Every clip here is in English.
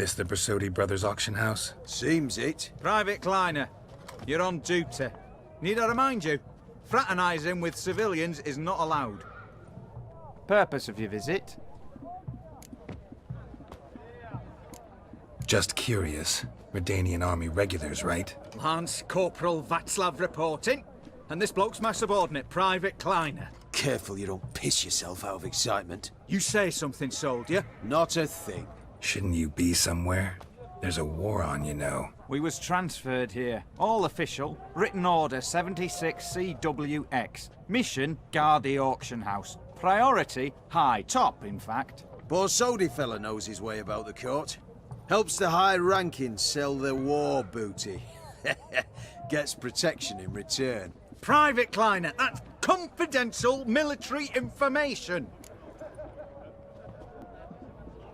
This the Bersodi Brothers auction house? Seems it. Private Kleiner, you're on duty. Need I remind you? Fraternizing with civilians is not allowed. Purpose of your visit? Just curious. Redanian army regulars, right? Lance Corporal Václav reporting. And this bloke's my subordinate, Private Kleiner. Careful you don't piss yourself out of excitement. You say something, soldier. Not a thing. Shouldn't you be somewhere? There's a war on, you know. We was transferred here. All official. Written order 76 CWX. Mission, guard the auction house. Priority, high. Top, in fact. Borsodi fella knows his way about the court. Helps the high-ranking sell their war booty. Gets protection in return. Private Kleiner, that's confidential military information.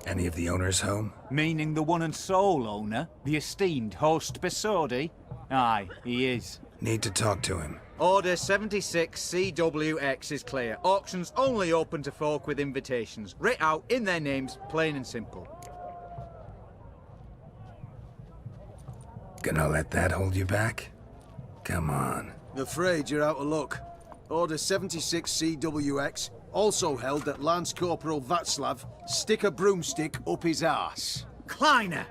Any of the owners home? Meaning the one and sole owner, the esteemed host Bersodi? Aye, he is. Need to talk to him. Order 76 CWX is clear. Auctions only open to folk with invitations. Writ out in their names, plain and simple. Gonna let that hold you back? Come on. Afraid you're out of luck. Order 76 CWX, also held that Lance Corporal Václav stick a broomstick up his arse. Kleiner,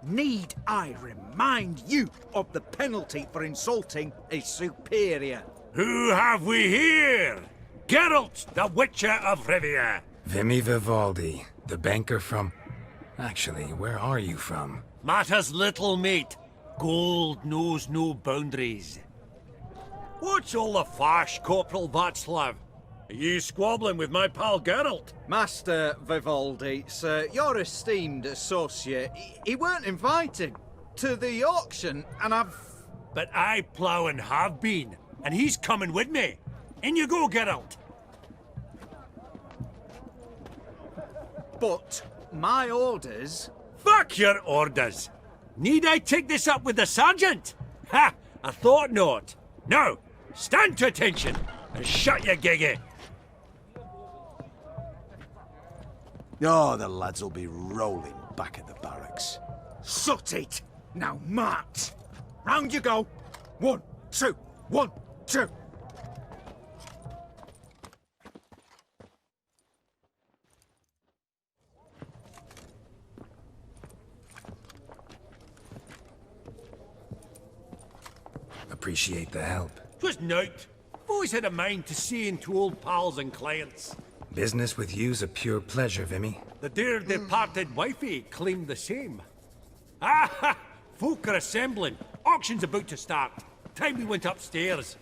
need I remind you of the penalty for insulting a superior? Who have we here? Geralt, the Witcher of Rivia. Vimy Vivaldi, the banker from... Actually, where are you from? Matters little, mate. Gold knows no boundaries. What's all the fash, Corporal Václav? Are you squabbling with my pal Geralt? Master Vivaldi, sir, your esteemed associate, he weren't invited to the auction, and I've... But I plough and have been, and he's coming with me. In you go, Geralt. But my orders... Fuck your orders. Need I take this up with the sergeant? Ha! I thought not. Now, stand to attention and shut your giggy. Oh, the lads will be rolling back at the barracks. Shut it! Now march! Round you go! 1, 2, 1, 2! Appreciate the help. 'Twas nowt. Always had a mind to see into old pals and clients. Business with you's a pure pleasure, Vimy. The dear departed wifey claimed the same. Ah ha! Folk are assembling. Auction's about to start. Time we went upstairs.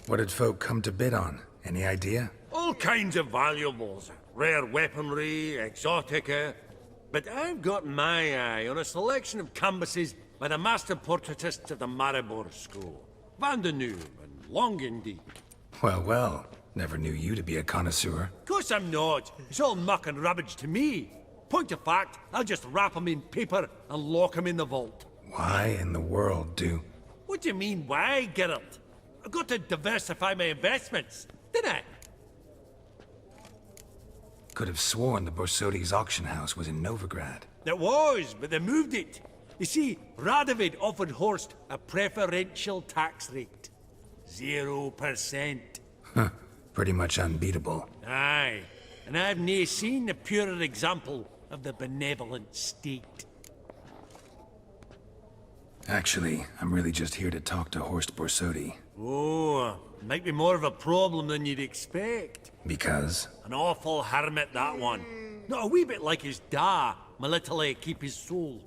What did folk come to bid on? Any idea? All kinds of valuables. Rare weaponry, exotica. But I've got my eye on a selection of canvases by the master portraitists of the Maribor School. Van de Neuve and Longendijk. Well, well. Never knew you to be a connoisseur. Course I'm not. It's all muck and rubbish to me. Point of fact, I'll just wrap 'em in paper and lock 'em in the vault. Why in the world do... What do you mean, why, Geralt? I've got to diversify my investments, didn't I? Could have sworn the Borsodi's auction house was in Novigrad. It was, but they moved it. You see, Radovid offered Horst a preferential tax rate. 0%. Huh. Pretty much unbeatable. Aye, and I've nae seen a purer example of the benevolent state. Actually, I'm really just here to talk to Horst Borsodi. Oh, might be more of a problem than you'd expect. Because? An awful hermit, that one. Not a wee bit like his da, my little keep his soul.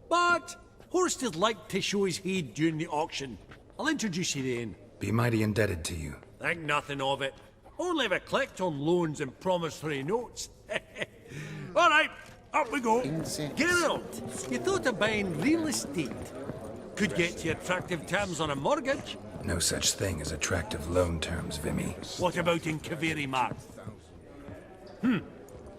But Horst would like to show his head during the auction. I'll introduce you then. Be mighty indebted to you. Think nothing of it. Only ever collect on loans and promissory notes. All right, up we go. Geralt, you thought of buying real estate? Could get you attractive terms on a mortgage. No such thing as attractive loan terms, Vimy. What about in Kaveri Mark?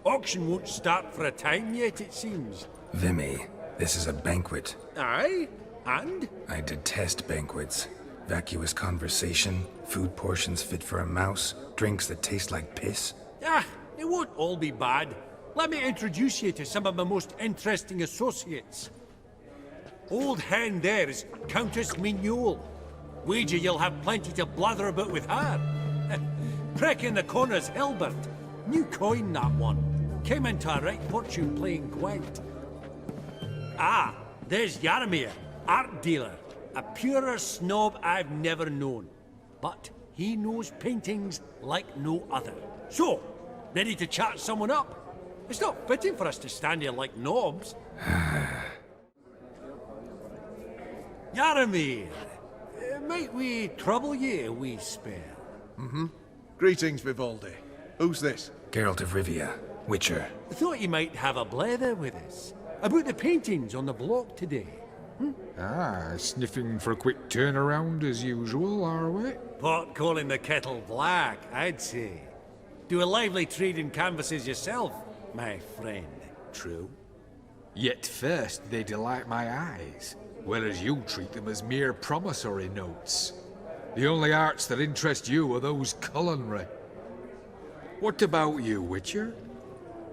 Auction won't start for a time yet, it seems. Vimy, this is a banquet. Aye, and? I detest banquets. Vacuous conversation, food portions fit for a mouse, drinks that taste like piss. Ah, it won't all be bad. Let me introduce you to some of my most interesting associates. Old hen there is Countess Mignole. Wager you'll have plenty to blather about with her. Prick in the corner's Hilbert. New coin, that one. Came into a right fortune playing Gwent. Ah, there's Jaromir, art dealer. A purer snob I've never known. But he knows paintings like no other. So, ready to chat someone up? It's not fitting for us to stand here like knobs. Jaromir, might we trouble you a wee spell? Greetings, Vivaldi. Who's this? Geralt of Rivia, Witcher. Thought you might have a blether with us. About the paintings on the block today. Sniffing for a quick turnaround as usual, are we? Pot calling the kettle black, I'd say. Do a lively trade in canvases yourself, my friend. True? Yet first they delight my eyes, whereas you treat them as mere promissory notes. The only arts that interest you are those culinary. What about you, Witcher?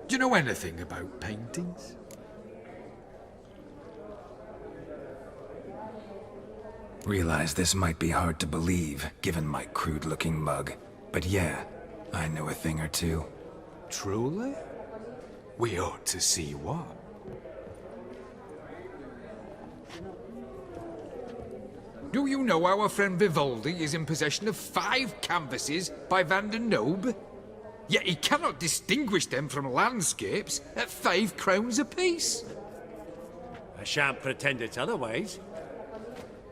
Do you know anything about paintings? Realize this might be hard to believe, given my crude-looking mug. But yeah, I know a thing or two. Truly? We ought to see what. Do you know our friend Vivaldi is in possession of 5 canvases by Van der Nobe? Yet he cannot distinguish them from landscapes at 5 crowns apiece. I shan't pretend it's otherwise.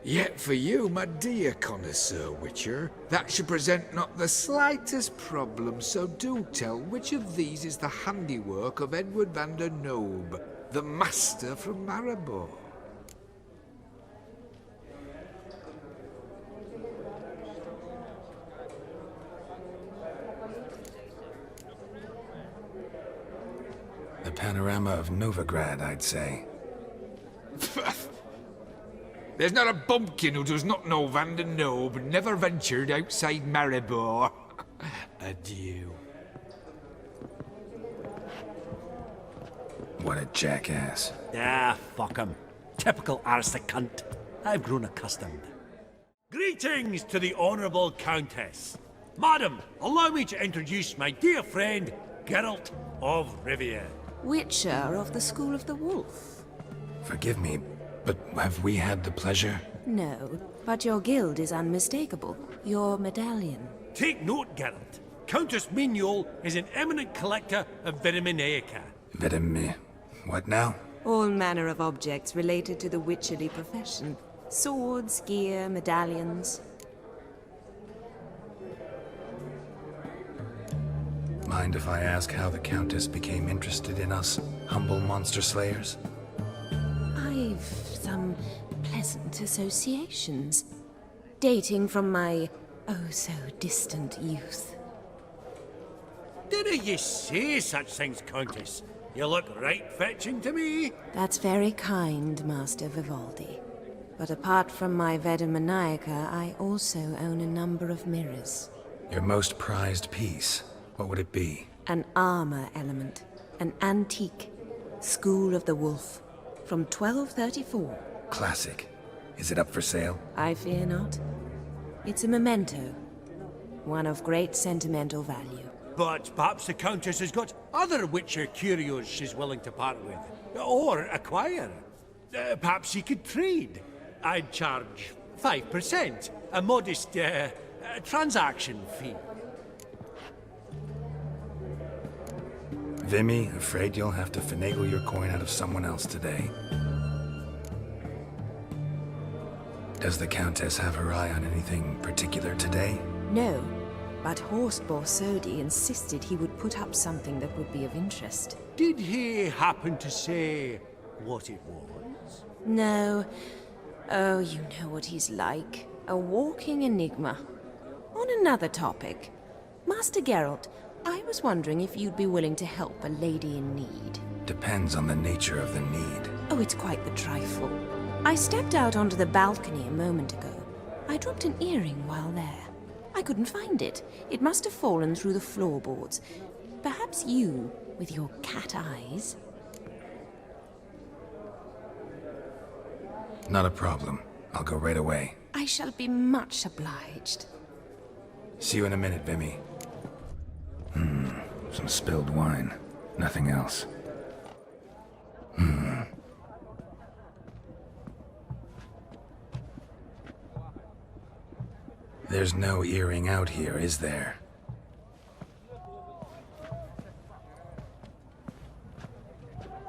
Yet for you, my dear connoisseur Witcher, that should present not the slightest problem, so do tell which of these is the handiwork of Edward van der Nobe, the master from Maribor. The panorama of Novigrad, I'd say. There's not a bumpkin who does not know Van der Nobe never ventured outside Maribor. Adieu. What a jackass. Ah, fuck him. Typical aristocrat. I've grown accustomed. Greetings to the Honourable Countess. Madam, allow me to introduce my dear friend, Geralt of Rivia. Witcher of the School of the Wolf. Forgive me, but have we had the pleasure? No, but your guild is unmistakable. Your medallion. Take note, Geralt. Countess Mignole is an eminent collector of Viriminaica. What now? All manner of objects related to the witcherly profession. Swords, gear, medallions. Mind if I ask how the Countess became interested in us, humble monster slayers? I've some pleasant associations. Dating from my oh-so-distant youth. Didn't you say such things, Countess? You look right fetching to me. That's very kind, Master Vivaldi. But apart from my Viriminaica, I also own a number of mirrors. Your most prized piece, what would it be? An armor element. An antique. School of the Wolf. From 1234. Classic. Is it up for sale? I fear not. It's a memento. One of great sentimental value. But perhaps the Countess has got other Witcher curios she's willing to part with. Or acquire. Perhaps she could trade. I'd charge 5%. A modest, transaction fee. Vimy, afraid you'll have to finagle your coin out of someone else today. Does the Countess have her eye on anything particular today? No, but Horst Borsodi insisted he would put up something that would be of interest. Did he happen to say what it was? No. Oh, you know what he's like. A walking enigma. On another topic, Master Geralt, I was wondering if you'd be willing to help a lady in need. Depends on the nature of the need. Oh, it's quite the trifle. I stepped out onto the balcony a moment ago. I dropped an earring while there. I couldn't find it. It must have fallen through the floorboards. Perhaps you, with your cat eyes. Not a problem. I'll go right away. I shall be much obliged. See you in a minute, Vimy. Some spilled wine. Nothing else. There's no earring out here, is there?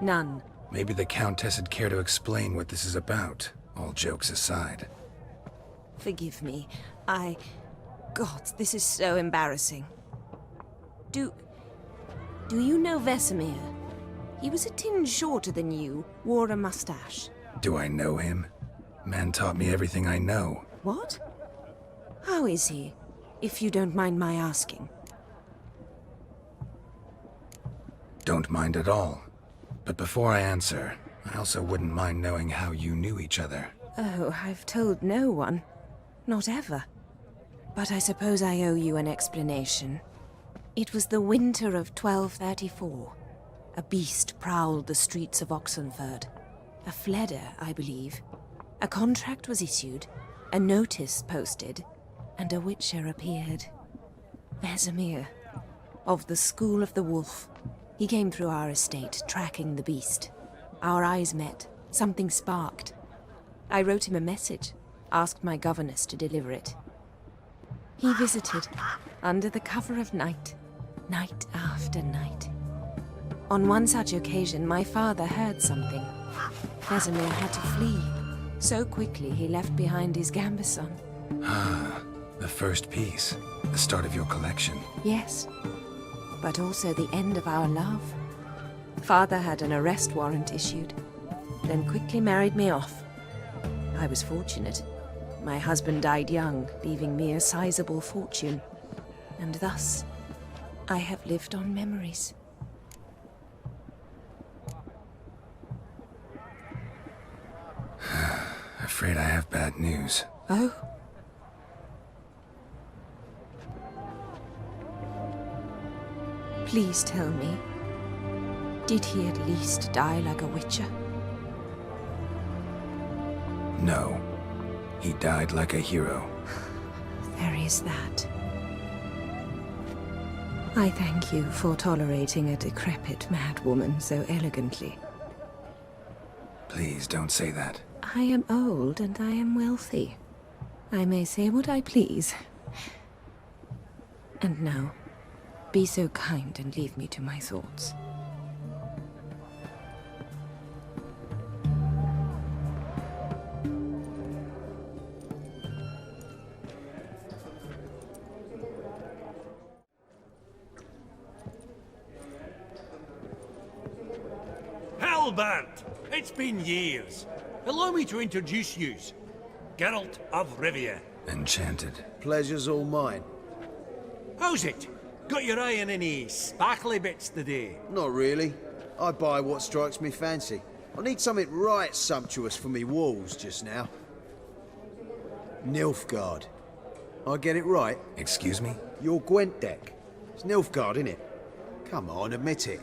None. Maybe the Countess would care to explain what this is about, all jokes aside. Forgive me. God, this is so embarrassing. Do you know Vesemir? He was a tinge shorter than you, wore a mustache. Do I know him? Man taught me everything I know. What? How is he, if you don't mind my asking? Don't mind at all. But before I answer, I also wouldn't mind knowing how you knew each other. Oh, I've told no one. Not ever. But I suppose I owe you an explanation. It was the winter of 1234. A beast prowled the streets of Oxenfurt. A fledder, I believe. A contract was issued, a notice posted, and a witcher appeared. Vesemir, of the School of the Wolf. He came through our estate, tracking the beast. Our eyes met. Something sparked. I wrote him a message, asked my governess to deliver it. He visited, under the cover of night, night after night. On one such occasion, my father heard something. Vesemir had to flee. So quickly, he left behind his gambeson. Ah, the first piece. The start of your collection. Yes, but also the end of our love. Father had an arrest warrant issued, then quickly married me off. I was fortunate. My husband died young, leaving me a sizable fortune. And thus, I have lived on memories. Afraid I have bad news. Oh? Please tell me, did he at least die like a witcher? No. He died like a hero. There is that. I thank you for tolerating a decrepit madwoman so elegantly. Please don't say that. I am old and I am wealthy. I may say what I please. And now, be so kind and leave me to my thoughts. Hellband! It's been years. Allow me to introduce yous. Geralt of Rivia. Enchanted. Pleasure's all mine. How's it? Got your eye on any sparkly bits today? Not really. I buy what strikes me fancy. I need something right sumptuous for me walls just now. Nilfgaard. I get it right? Excuse me? Your Gwent deck. It's Nilfgaard, innit? Come on, admit it.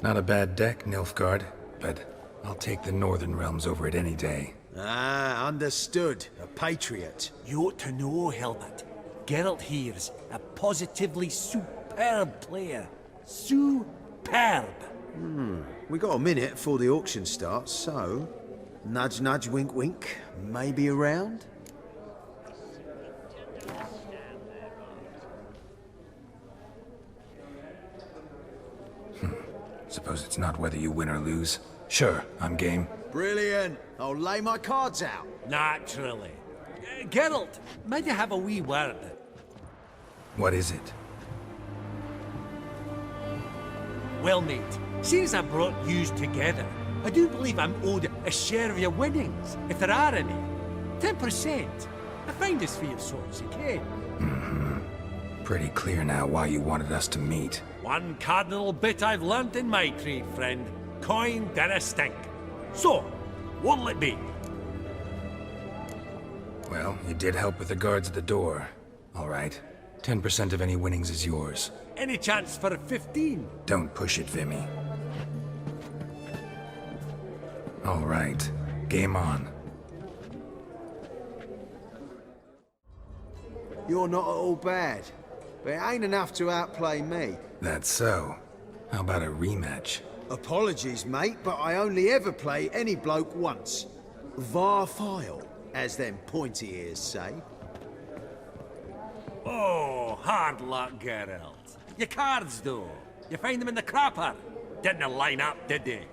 Not a bad deck, Nilfgaard, but I'll take the Northern Realms over it any day. Ah, understood. A patriot. You ought to know, Helmut. Geralt here's a positively superb player. Superb! We got a minute before the auction starts, so... Nudge, nudge, wink, wink. Maybe around? Suppose it's not whether you win or lose. Sure, I'm game. Brilliant. I'll lay my cards out. Naturally. Geralt, might I have a wee word? What is it? Well, mate, since I brought yous together, I do believe I'm owed a share of your winnings, if there are any. 10%. I find this for your sorts, okay? Pretty clear now why you wanted us to meet. One cardinal bit I've learnt in my trade, friend. Coin dinna stink. So, What'll it be? Well, you did help with the guards at the door. All right. 10% of any winnings is yours. Any chance for a 15? Don't push it, Vimy. All right. Game on. You're not at all bad, but it ain't enough to outplay me. That's so. How about a rematch? Apologies, mate, but I only ever play any bloke once. Var file, as them pointy ears say. Oh, hard luck, Geralt. Your cards, though. You find them in the crapper. Didn't line up, did they?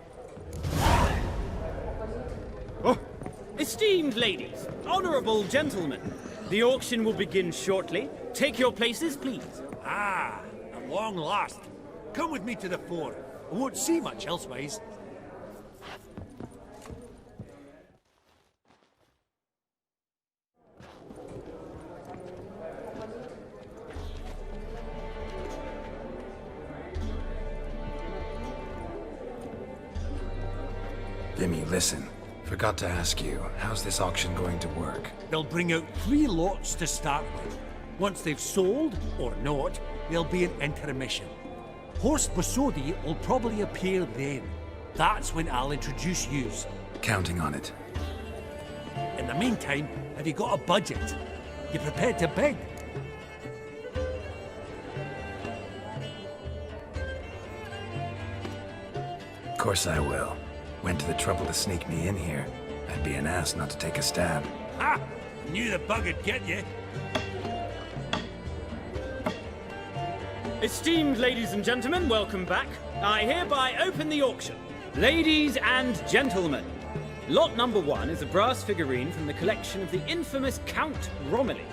Esteemed ladies, honorable gentlemen, the auction will begin shortly. Take your places, please. Ah, at long last. Come with me to the fore. I won't see much elsewise. Vimy, listen. Forgot to ask you, how's this auction going to work? They'll bring out 3 lots to start with. Once they've sold, or not, there'll be an intermission. Horst Bosodi will probably appear then. That's when I'll introduce yous. Counting on it. In the meantime, have you got a budget? You prepared to bid? Of course I will. Went to the trouble to sneak me in here. I'd be an ass not to take a stab. Ha! Knew the bug would get you. Esteemed ladies and gentlemen, welcome back. I hereby open the auction. Ladies and gentlemen, lot number 1 is a brass figurine from the collection of the infamous Count Romilly.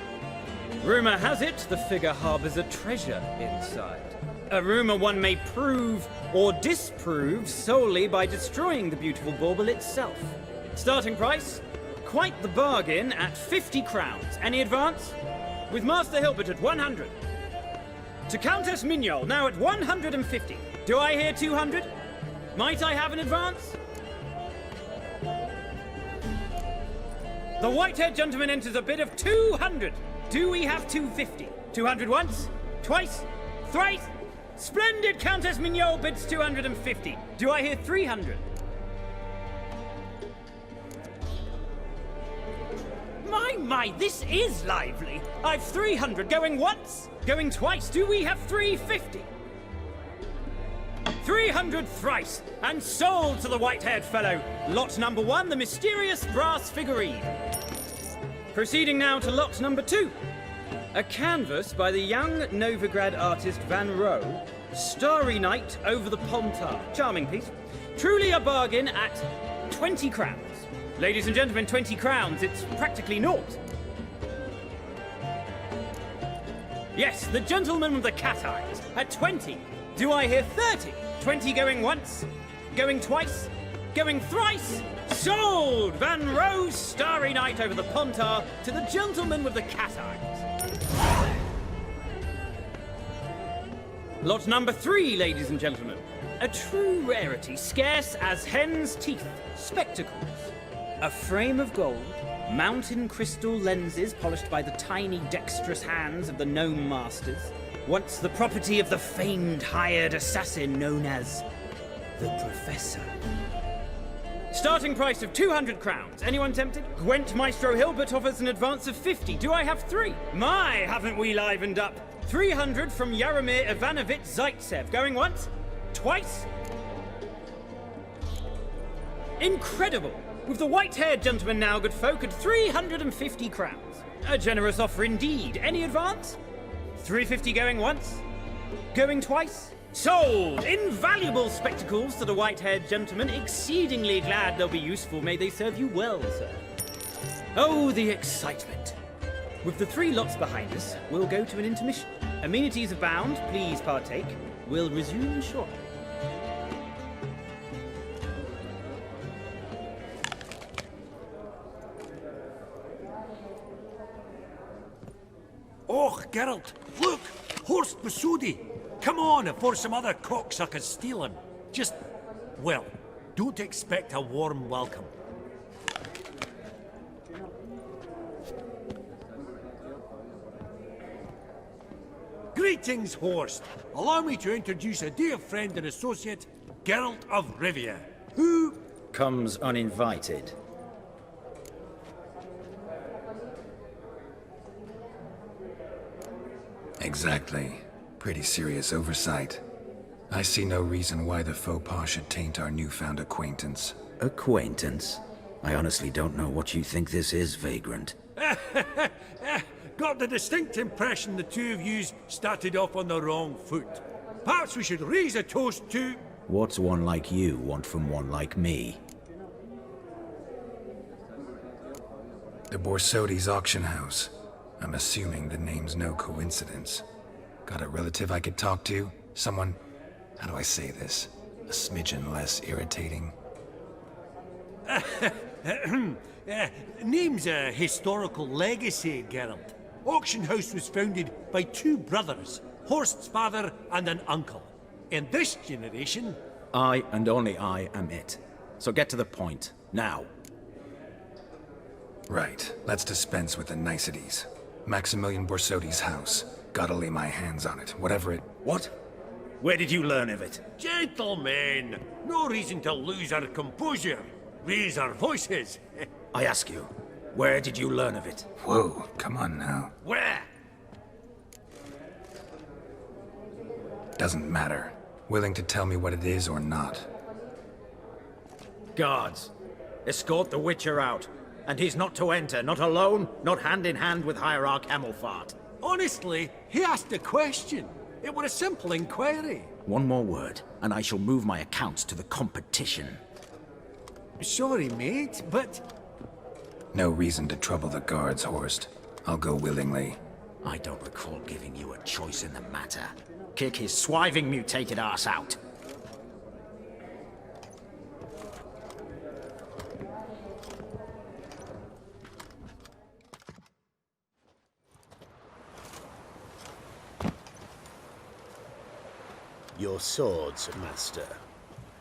Rumor has it the figure harbors a treasure inside. A rumor one may prove or disprove solely by destroying the beautiful bauble itself. Starting price? Quite the bargain at 50 crowns. Any advance? With Master Hilbert at 100. To Countess Mignol, now at 150. Do I hear 200? Might I have an advance? The white-haired gentleman enters a bid of 200. Do we have 250? 200 once? Twice? Thrice? Splendid! Countess Mignol bids 250. Do I hear 300? My, this is lively. I've 300 going once, going twice. Do we have 350? 300 thrice, and sold to the white-haired fellow. Lot number 1, the mysterious brass figurine. Proceeding now to lot number 2. A canvas by the young Novigrad artist Van Rohe, Starry Night over the Pontar. Charming piece. Truly a bargain at 20 crowns. Ladies and gentlemen, 20 crowns, it's practically naught. Yes, the gentleman with the cat eyes at 20. Do I hear 30? 20 going once, going twice, going thrice. Sold! Van Rohe's Starry Night over the Pontar to the gentleman with the cat eyes. Lot number 3, ladies and gentlemen. A true rarity, scarce as hen's teeth. Spectacles. A frame of gold, mountain crystal lenses polished by the tiny, dexterous hands of the gnome masters. Once the property of the famed hired assassin known as the Professor. Starting price of 200 crowns. Anyone tempted? Gwent Maestro Hilbert offers an advance of 50. Do I have 3? My, haven't we livened up? 300 from Yaromir Ivanovich Zaitsev. Going once? Twice? Incredible! With the white-haired gentleman now, good folk, at 350 crowns. A generous offer indeed. Any advance? 350 going once? Going twice? Sold! Invaluable spectacles to the white-haired gentleman. Exceedingly glad they'll be useful. May they serve you well, sir. Oh, the excitement. With the 3 lots behind us, we'll go to an intermission. Amenities abound. Please partake. We'll resume shortly. Oh, Geralt, look! Horst Bosodi! Come on before some other cocksuckers steal him. Just, well, don't expect a warm welcome. Greetings, Horst. Allow me to introduce a dear friend and associate, Geralt of Rivia, who... comes uninvited. Exactly. Pretty serious oversight. I see no reason why the faux pas should taint our newfound acquaintance. Acquaintance? I honestly don't know what you think this is, Vagrant. Got the distinct impression the two of yous started off on the wrong foot. Perhaps we should raise a toast to... What's one like you want from one like me? The Borsodi's auction house. I'm assuming the name's no coincidence. Got a relative I could talk to? Someone... how do I say this? A smidgen less irritating. Name's a historical legacy, Geralt. Auction house was founded by two brothers, Horst's father and an uncle. In this generation... I and only I am it. So get to the point, now. Right, let's dispense with the niceties. Maximilian Borsodi's house. Gotta lay my hands on it, whatever it... What? Where did you learn of it? Gentlemen, no reason to lose our composure. Raise our voices. I ask you, where did you learn of it? Whoa, come on now. Where? Doesn't matter. Willing to tell me what it is or not. Guards, escort the Witcher out. And he's not to enter, not alone, not hand in hand with Hierarch Hemmelfart. Honestly, he asked a question. It were a simple inquiry. One more word, and I shall move my accounts to the competition. Sorry, mate, but... No reason to trouble the guards, Horst. I'll go willingly. I don't recall giving you a choice in the matter. Kick his swiving mutated ass out. Your swords, Master.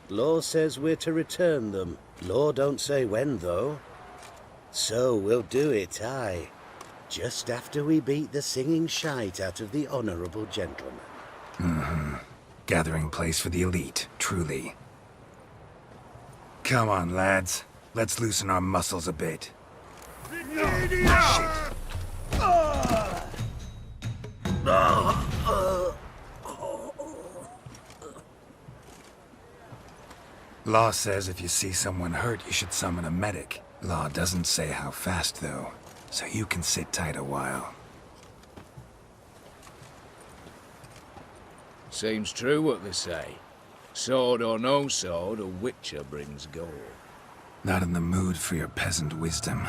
Law says we're to return them. Law don't say when, though. So we'll do it, aye. Just after we beat the singing shite out of the honourable gentleman. Mm-hmm. Gathering place for the elite, truly. Come on, lads. Let's loosen our muscles a bit. Law says if you see someone hurt, you should summon a medic. Law doesn't say how fast, though, so you can sit tight a while. Seems true what they say. Sword or no sword, a Witcher brings gold. Not in the mood for your peasant wisdom.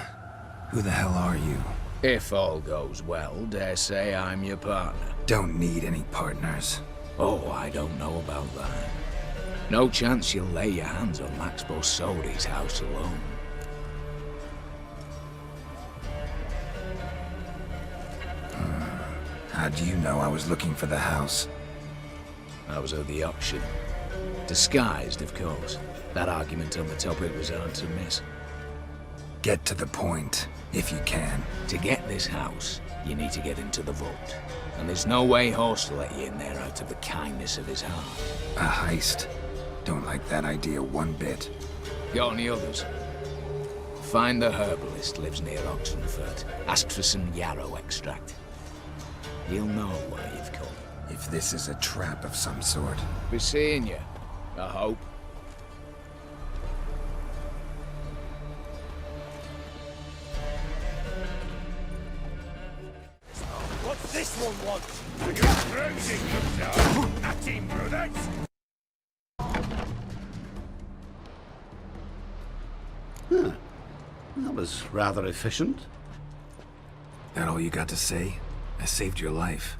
Who the hell are you? If all goes well, dare say I'm your partner. Don't need any partners. Oh, I don't know about that. No chance you'll lay your hands on Max Borsodi's house alone. How do you know I was looking for the house? I was at the auction. Disguised, of course. That argument on the topic was hard to miss. Get to the point, if you can. To get this house, you need to get into the vault. And there's no way Horst will let you in there out of the kindness of his heart. A heist. Don't like that idea one bit. Got any others? Find the herbalist lives near Oxenfurt. Ask for some yarrow extract. He'll know why you've come. If this is a trap of some sort. Be seeing you, I hope. What's this one want? Huh. That was rather efficient. That all you got to say? I saved your life.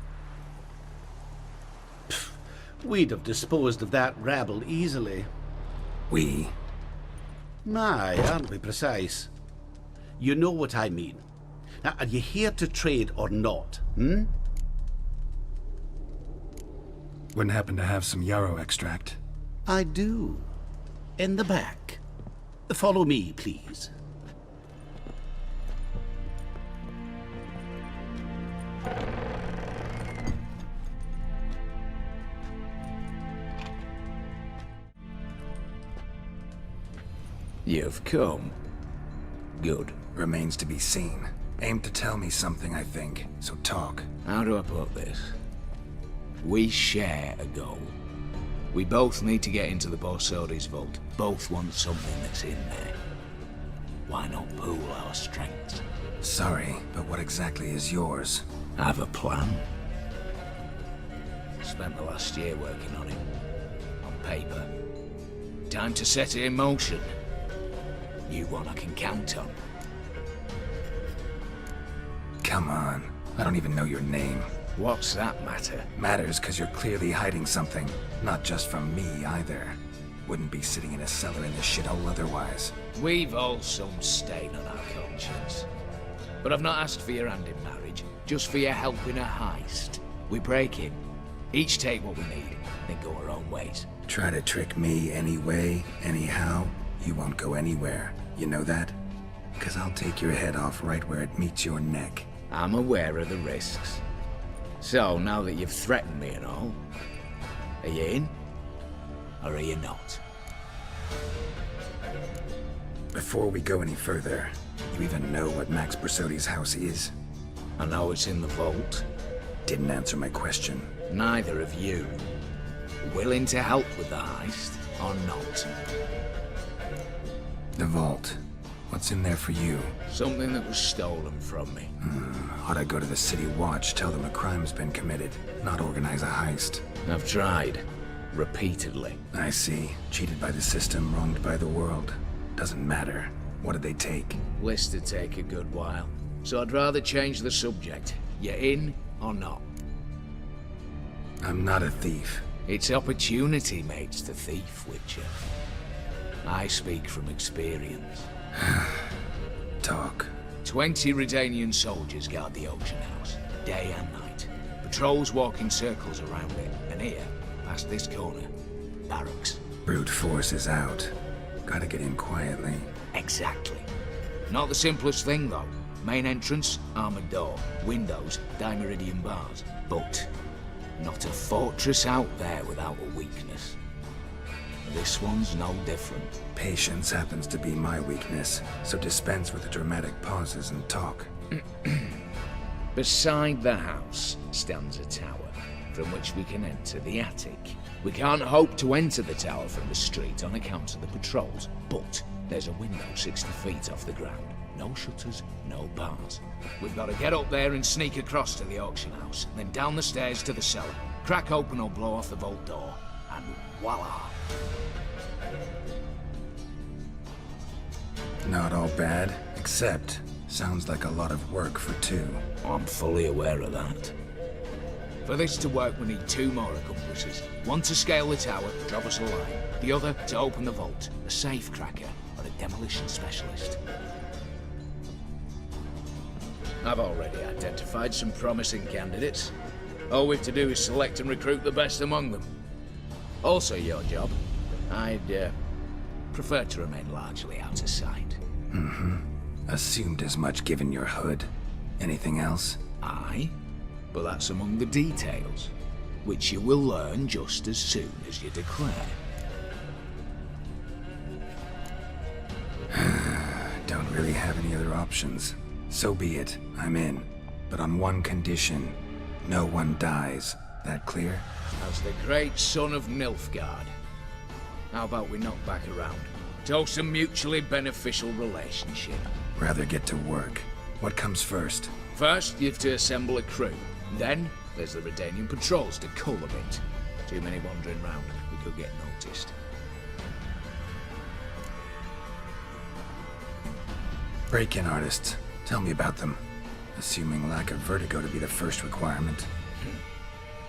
We'd have disposed of that rabble easily. We? My, aren't we precise? You know what I mean. Now, are you here to trade or not, hmm? Wouldn't happen to have some yarrow extract. I do. In the back. Follow me, please. You've come. Good. Remains to be seen. Aim to tell me something, I think, so talk. How do I put this? We share a goal. We both need to get into the Borsodi's vault. Both want something that's in there. Why not pool our strengths? Sorry, but what exactly is yours? I have a plan. Spent the last year working on it. On paper. Time to set it in motion. You one I can count on. Come on. I don't even know your name. What's that matter? Matters because you're clearly hiding something. Not just from me, either. Wouldn't be sitting in a cellar in this shithole otherwise. We've all some stain on our conscience. But I've not asked for your hand in marriage, just for your help in a heist. We break in, each take what we need, then go our own ways. Try to trick me anyway, anyhow, you won't go anywhere. You know that? Because I'll take your head off right where it meets your neck. I'm aware of the risks. So, now that you've threatened me and all, are you in? Or are you not? Before we go any further, you even know what Max Bersodi's house is? I know it's in the vault. Didn't answer my question. Neither of you. Willing to help with the heist, or not? The vault. What's in there for you? Something that was stolen from me. Ought I go to the City Watch, tell them a crime's been committed, not organize a heist? I've tried. Repeatedly. I see. Cheated by the system, wronged by the world. Doesn't matter. What did they take? List'd take a good while. So I'd rather change the subject. You in or not? I'm not a thief. It's opportunity makes the thief, Witcher. I speak from experience. Talk. 20 Redanian soldiers guard the auction house, day and night. Patrols walk in circles around it, and here, past this corner, barracks. Brute force is out. Gotta get in quietly. Exactly. Not the simplest thing, though. Main entrance, armored door. Windows, dimeridian bars. But not a fortress out there without a weakness. This one's no different. Patience happens to be my weakness, so dispense with the dramatic pauses and talk. Beside the house stands a tower, from which we can enter the attic. We can't hope to enter the tower from the street on account of the patrols, but there's a window 60 feet off the ground. No shutters, no bars. We've got to get up there and sneak across to the auction house, then down the stairs to the cellar, crack open or blow off the vault door, and voila! Not all bad, except sounds like a lot of work for two. I'm fully aware of that. For this to work, we need 2 more accomplices. One to scale the tower, drop us a line. The other to open the vault, a safe cracker or a demolition specialist. I've already identified some promising candidates. All we've to do is select and recruit the best among them. Also your job. I'd prefer to remain largely out of sight. Assumed as much given your hood. Anything else? Aye, but that's among the details, which you will learn just as soon as you declare. Don't really have any other options. So be it, I'm in. But on one condition. No one dies. That clear? As the great son of Nilfgaard. How about we knock back around? Toast a mutually beneficial relationship. Rather get to work. What comes first? First, you've to assemble a crew. Then, there's the Redanian patrols to cull a bit. Too many wandering round, we could get noticed. Break-in artists. Tell me about them. Assuming lack of vertigo to be the first requirement.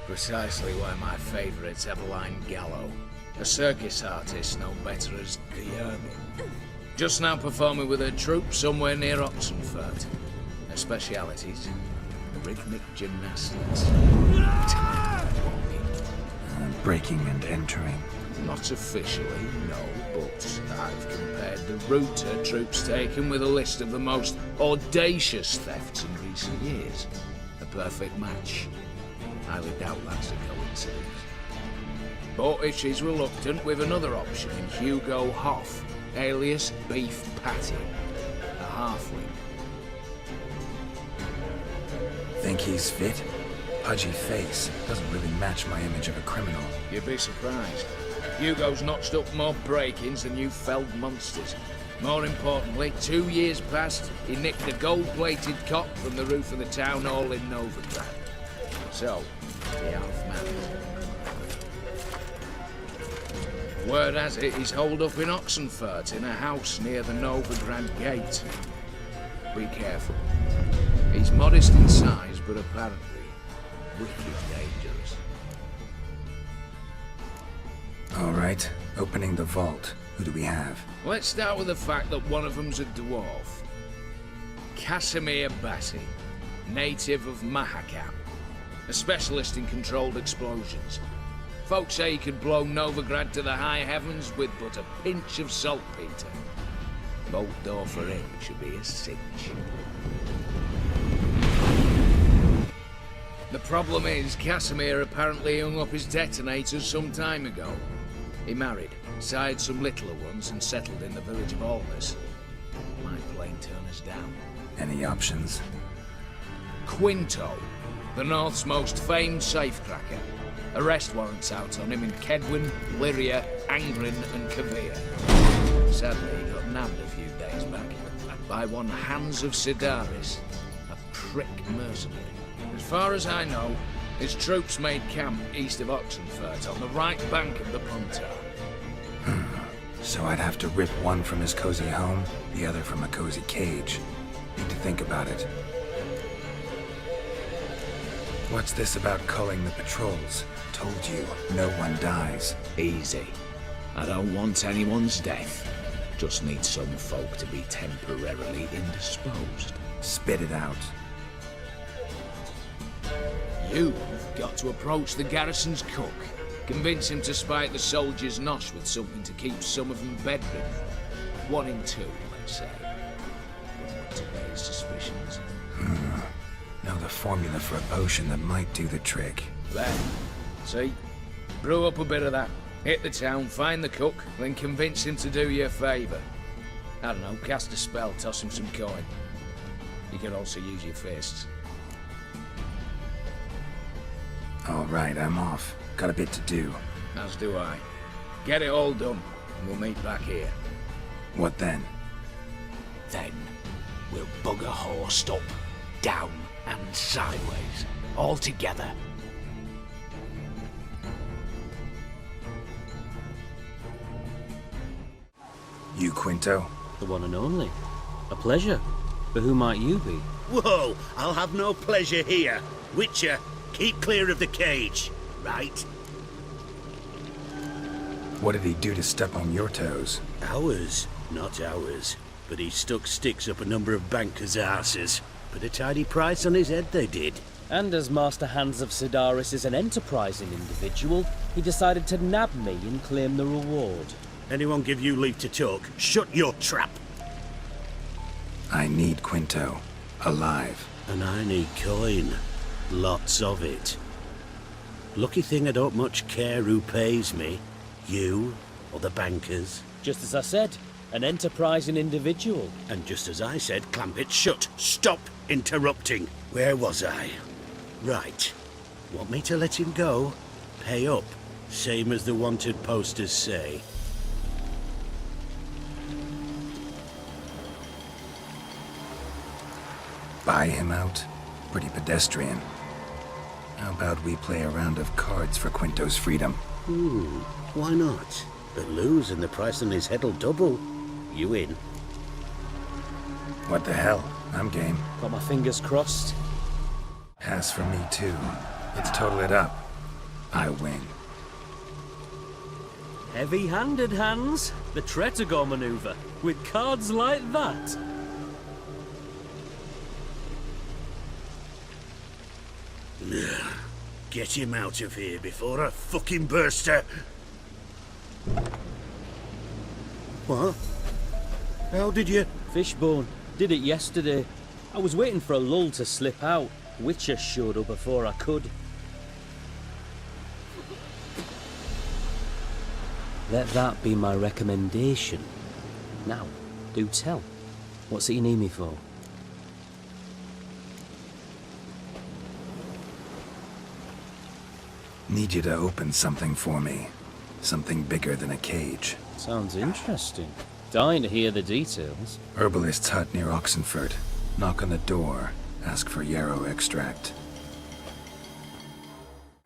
Precisely why my favourite's Eveline Gallo. A circus artist known better as Guillermo. Just now performing with her troupe somewhere near Oxenfurt. Her specialities, rhythmic gymnastics. Breaking and entering. Not officially, no, but I've compared the route her troupe's taken with a list of the most audacious thefts in recent years. A perfect match. Highly doubt that's a coincidence. But if she's reluctant, with another option in Hugo Hoff, alias Beef Patty, a halfling. Think he's fit? Pudgy face doesn't really match my image of a criminal. You'd be surprised. Hugo's notched up more break-ins than you felled monsters. More importantly, 2 years past, he nicked a gold-plated cop from the roof of the town hall in Novigrad. So, the half-man. Word has it he's holed up in Oxenfurt in a house near the Novigrad gate. Be careful. He's modest in size, but apparently wicked dangerous. All right, opening the vault. Who do we have? Let's start with the fact that one of them's a dwarf. Casimir Bassi, native of Mahakam, a specialist in controlled explosions. Folks say he could blow Novigrad to the high heavens with but a pinch of saltpeter. Bolt door for him should be a cinch. The problem is, Casimir apparently hung up his detonators some time ago. He married, sired some littler ones, and settled in the village of Alness. Might plain turn us down. Any options? Quinto, the North's most famed safecracker. Arrest warrants out on him in Kedwin, Lyria, Angren, and Kavir. Sadly, he got nabbed a few days back by one Hans of Sidaris, a prick mercenary. As far as I know, his troops made camp east of Oxenfurt on the right bank of the Punta. So I'd have to rip one from his cozy home, the other from a cozy cage. Need to think about it. What's this about culling the patrols? Told you, no one dies. Easy. I don't want anyone's death. Just need some folk to be temporarily indisposed. Spit it out. You've got to approach the garrison's cook. Convince him to spike the soldiers' nosh with something to keep some of them bedridden. 1 in 2, let's say. Wouldn't want to raise suspicions. Know the formula for a potion that might do the trick. There. See? Brew up a bit of that. Hit the town, find the cook, then convince him to do you a favour. I don't know, cast a spell, toss him some coin. You could also use your fists. All right, I'm off. Got a bit to do. As do I. Get it all done, and we'll meet back here. What then? Then, we'll bugger horsed up, down and sideways, all together. You, Quinto? The one and only. A pleasure. But who might you be? Whoa! I'll have no pleasure here. Witcher, keep clear of the cage, right? What did he do to step on your toes? Ours, not ours. But he stuck sticks up a number of bankers' arses. Put a tidy price on his head, they did. And as Master Hans of Sidaris is an enterprising individual, he decided to nab me and claim the reward. Anyone give you leave to talk? Shut your trap! I need Quinto. Alive. And I need coin. Lots of it. Lucky thing I don't much care who pays me. You, or the bankers. Just as I said, an enterprising individual. And just as I said, clamp it shut. Stop interrupting. Where was I? Right. Want me to let him go? Pay up. Same as the wanted posters say. Buy him out? Pretty pedestrian. How about we play a round of cards for Quinto's freedom? Why not? But lose and the price on his head'll double. You in? What the hell? I'm game. Got my fingers crossed. Pass for me too. Let's total it up. I win. Heavy-handed, Hans. The Tretogor maneuver. With cards like that. Get him out of here before I fucking burst out. What? How did you... Fishbone. Did it yesterday. I was waiting for a lull to slip out. Witcher showed up before I could. Let that be my recommendation. Now, do tell. What's it you need me for? Need you to open something for me. Something bigger than a cage. Sounds interesting. Dying to hear the details. Herbalist's hut near Oxenfurt. Knock on the door. Ask for yarrow extract.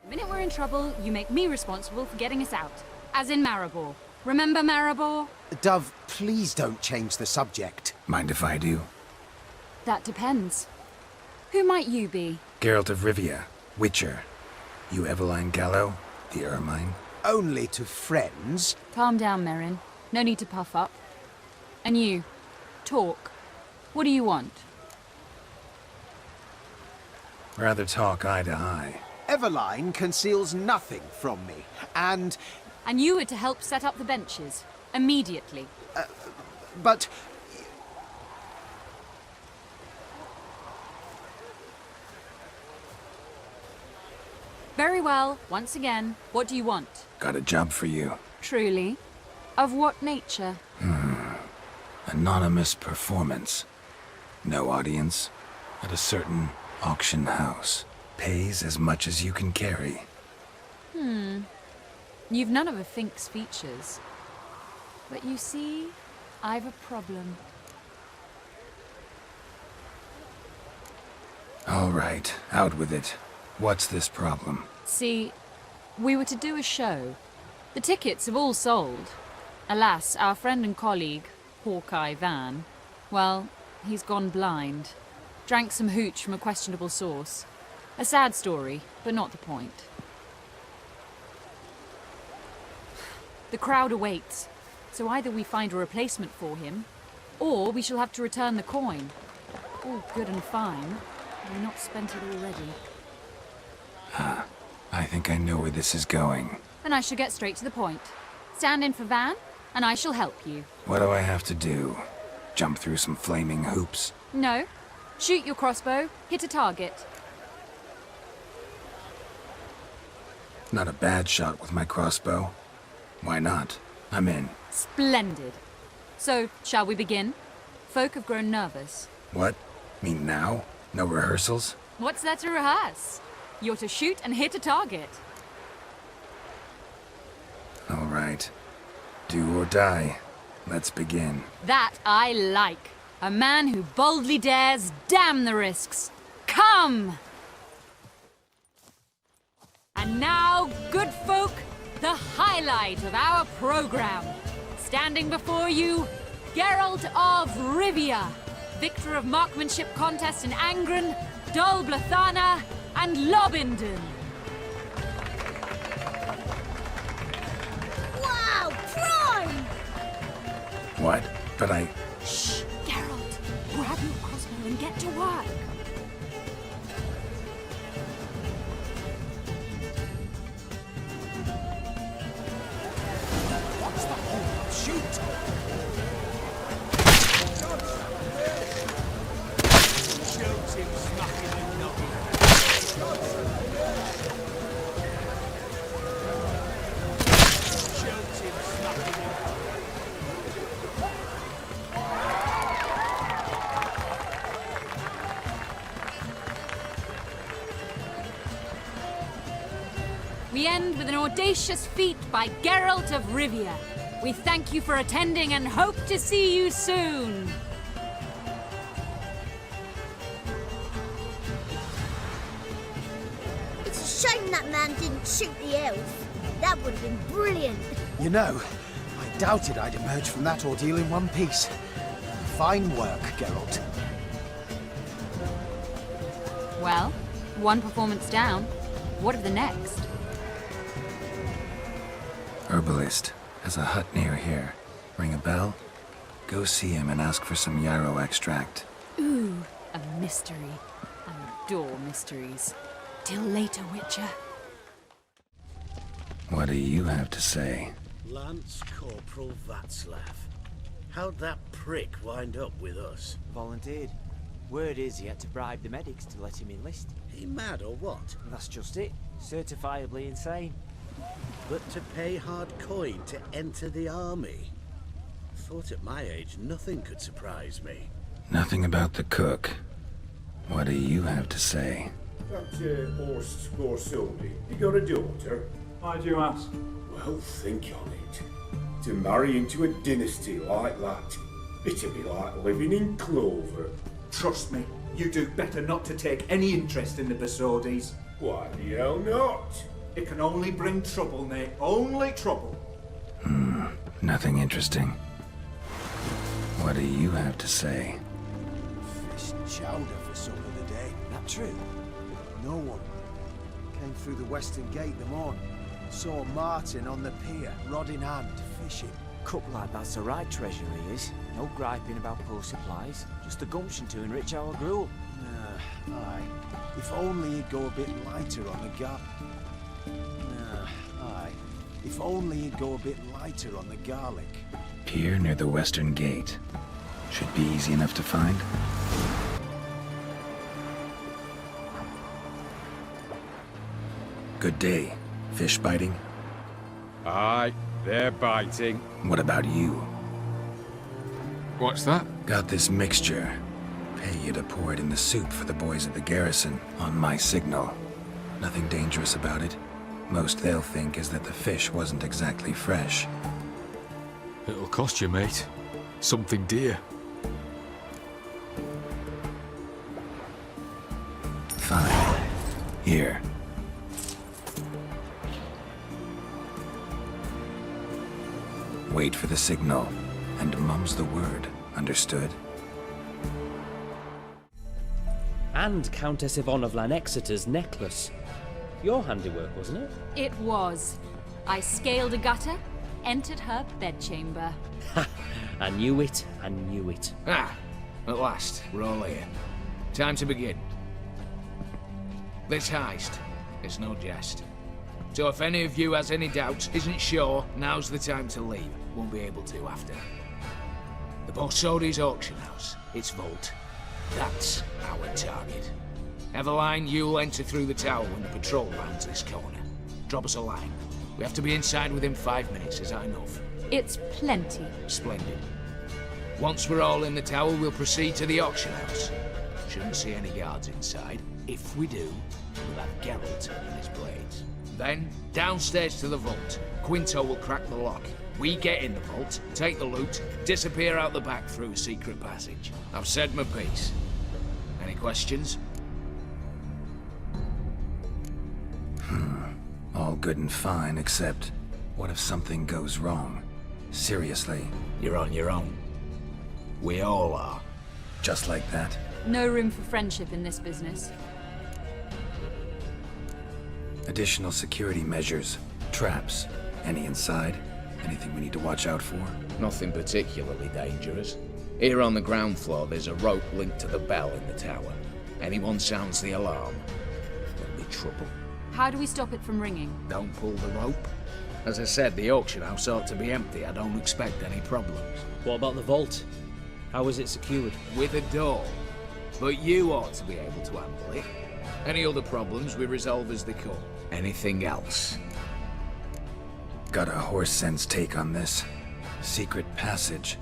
The minute we're in trouble, you make me responsible for getting us out. As in Maribor. Remember Maribor? Dove, please don't change the subject. Mind if I do? That depends. Who might you be? Geralt of Rivia. Witcher. You Eveline Gallo? The Ermine? Only to friends. Calm down, Merrin. No need to puff up. And you, talk. What do you want? Rather talk eye to eye. Eveline conceals nothing from me, and... And you were to help set up the benches. Immediately. But... Very well. Once again, what do you want? Got a job for you. Truly? Of what nature? Anonymous performance. No audience. At a certain auction house. Pays as much as you can carry. You've none of a Fink's features. But you see, I've a problem. All right, out with it. What's this problem? See, we were to do a show. The tickets have all sold. Alas, our friend and colleague, Hawkeye Van, well, he's gone blind. Drank some hooch from a questionable source. A sad story, but not the point. The crowd awaits, so either we find a replacement for him, or we shall have to return the coin. All good and fine, but we've not spent it already. I think I know where this is going. Then I shall get straight to the point. Stand in for Van, and I shall help you. What do I have to do? Jump through some flaming hoops? No. Shoot your crossbow, hit a target. Not a bad shot with my crossbow. Why not? I'm in. Splendid. So, shall we begin? Folk have grown nervous. What? Mean now? No rehearsals? What's there to rehearse? You're to shoot and hit a target. All right. Do or die. Let's begin. That I like. A man who boldly dares, damn the risks. Come! And now, good folk, the highlight of our program. Standing before you, Geralt of Rivia, victor of marksmanship contests in Angren, Dol Blathana, and Lobindon. Wow, prime! What? But I... Shh, Geralt. Grab your crossbow and get to work. What's the hold-up? Shoot! Shoots him smacking and knocking. Shoots him smacking and We end with an audacious feat by Geralt of Rivia. We thank you for attending and hope to see you soon. It's a shame that man didn't shoot the elves. That would have been brilliant. You know, I doubted I'd emerge from that ordeal in one piece. Fine work, Geralt. Well, one performance down. What of the next? Herbalist. Has a hut near here. Ring a bell? Go see him and ask for some yarrow extract. Ooh, a mystery. I adore mysteries. Till later, Witcher. What do you have to say? Lance Corporal Václav. How'd that prick wind up with us? Volunteered. Word is he had to bribe the medics to let him enlist. He mad or what? That's just it. Certifiably insane. But to pay hard coin to enter the army? thought at my age nothing could surprise me. Nothing about the cook. What do you have to say? That horse Skellige, you got a daughter? Why do you ask? Well, think on it. To marry into a dynasty like that, it'd be like living in clover. Trust me, you do better not to take any interest in the Besodis. Why the hell not? It can only bring trouble, Nate. Only trouble. Nothing interesting. What do you have to say? Fish and chowder for supper today. That true? No one. Came through the western gate the morning. Saw Martin on the pier, rod in hand, fishing. Cook lad, that's the right treasure he is. No griping about poor supplies. Just the gumption to enrich our gruel. Aye. If only he'd go a bit lighter on the aye. If only he'd go a bit lighter on the garlic. Pier near the western gate. Should be easy enough to find. Good day. Fish biting? Aye, they're biting. What about you? What's that? Got this mixture. Pay you to pour it in the soup for the boys at the garrison, on my signal. Nothing dangerous about it. Most they'll think is that the fish wasn't exactly fresh. It'll cost you, mate. Something dear. Fine. Here. Wait for the signal, and mum's the word. Understood? And Countess Yvonne of Lanexeter's necklace. Your handiwork, wasn't it? It was. I scaled a gutter, entered her bedchamber. Ha! I knew it, I knew it. Ah, at last, we're all here. Time to begin. This heist is no jest. So if any of you has any doubts, isn't sure, now's the time to leave. Won't be able to after. The Besodis auction house, its vault. That's our target. Eveline, you'll enter through the tower when the patrol rounds this corner. Drop us a line. We have to be inside within 5 minutes, is that enough? It's plenty. Splendid. Once we're all in the tower, we'll proceed to the auction house. Shouldn't see any guards inside. If we do, we'll have Geralt and his blades. Then, downstairs to the vault. Quinto will crack the lock. We get in the vault, take the loot, disappear out the back through a secret passage. I've said my piece. Any questions? All good and fine, except what if something goes wrong? Seriously. You're on your own. We all are. Just like that? No room for friendship in this business. Additional security measures. Traps. Any inside? Anything we need to watch out for? Nothing particularly dangerous. Here on the ground floor, there's a rope linked to the bell in the tower. Anyone sounds the alarm, there'll be trouble. How do we stop it from ringing? Don't pull the rope. As I said, the auction house ought to be empty. I don't expect any problems. What about the vault? How is it secured? With a door. But you ought to be able to handle it. Any other problems we resolve as they come. Anything else? Got a horse sense take on this. Secret passage.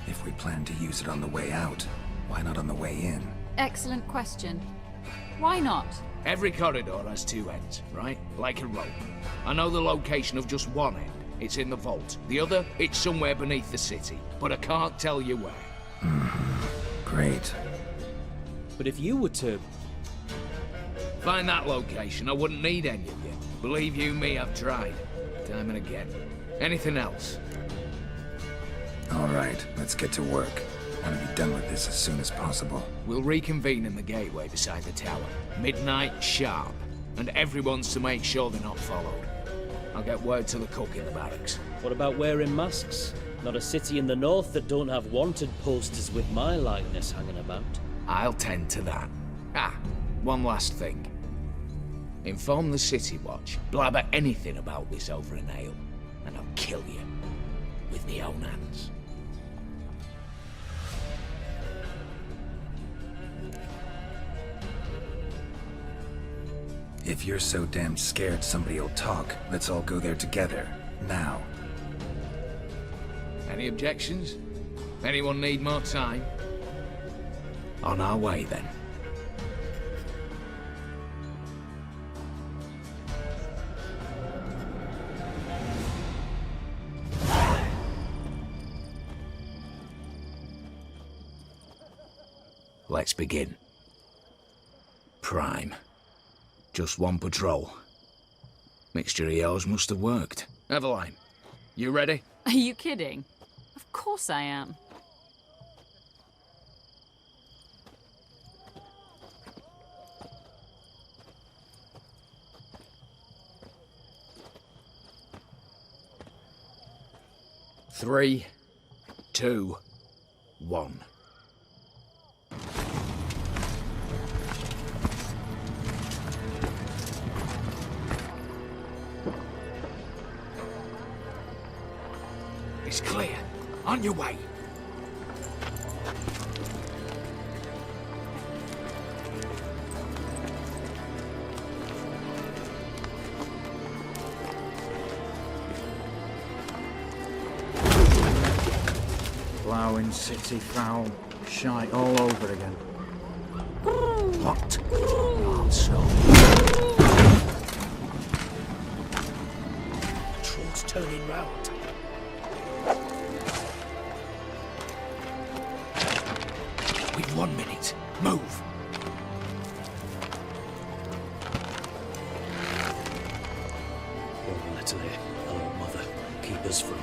If we plan to use it on the way out, why not on the way in? Excellent question. Why not? Every corridor has two ends, right? Like a rope. I know the location of just one end. It's in the vault. The other, it's somewhere beneath the city. But I can't tell you where. Great. But if you were to... find that location, I wouldn't need any of you. Believe you me, I've tried. Time and again. Anything else? All right, let's get to work. Want to be done with this as soon as possible. We'll reconvene in the gateway beside the tower. Midnight sharp. And everyone's to make sure they're not followed. I'll get word to the cook in the barracks. What about wearing masks? Not a city in the north that don't have wanted posters with my likeness hanging about. I'll tend to that. Ah, one last thing. Inform the City Watch. Blabber anything about this over an ale, and I'll kill you. With my own hands. If you're so damn scared somebody'll talk, let's all go there together. Now. Any objections? Anyone need more time? On our way, then. Let's begin. Prime. Just one patrol. Mixture of yours must have worked. Eveline, you ready? Are you kidding? Of course I am. Three, 2, 1. It's clear. On your way. Ploughing city foul. Shite all over again. What? Also. Troll's turning round. We've 1 minute. Move. One letter here. Hello, Mother. Keep us from...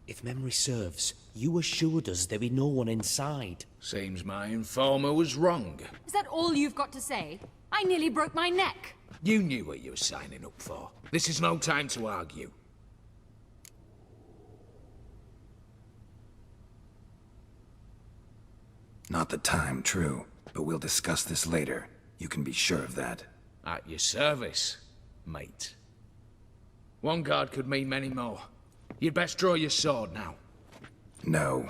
If memory serves, you assured us there be no one inside. Seems my informer was wrong. Is that all you've got to say? I nearly broke my neck. You knew what you were signing up for. This is no time to argue. Not the time, true. But we'll discuss this later. You can be sure of that. At your service, mate. One guard could mean many more. You'd best draw your sword now. No.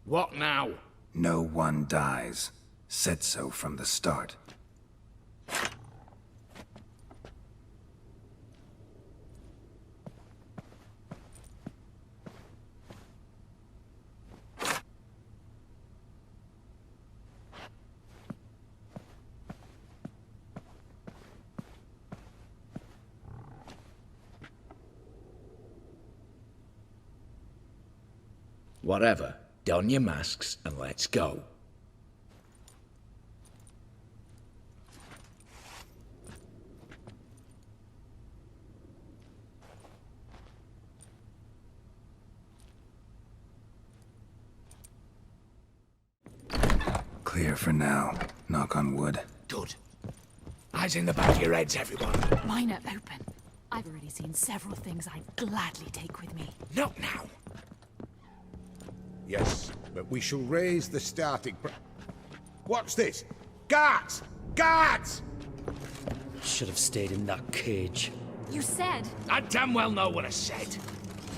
What now? No one dies. Said so from the start. Whatever. Don your masks and let's go. Clear for now. Knock on wood. Good. Eyes in the back of your heads, everyone. Mine are open. I've already seen several things I'd gladly take with me. Not now. Yes, but we shall raise the starting What's this? Guards! Guards! Should have stayed in that cage. You said... I damn well know what I said.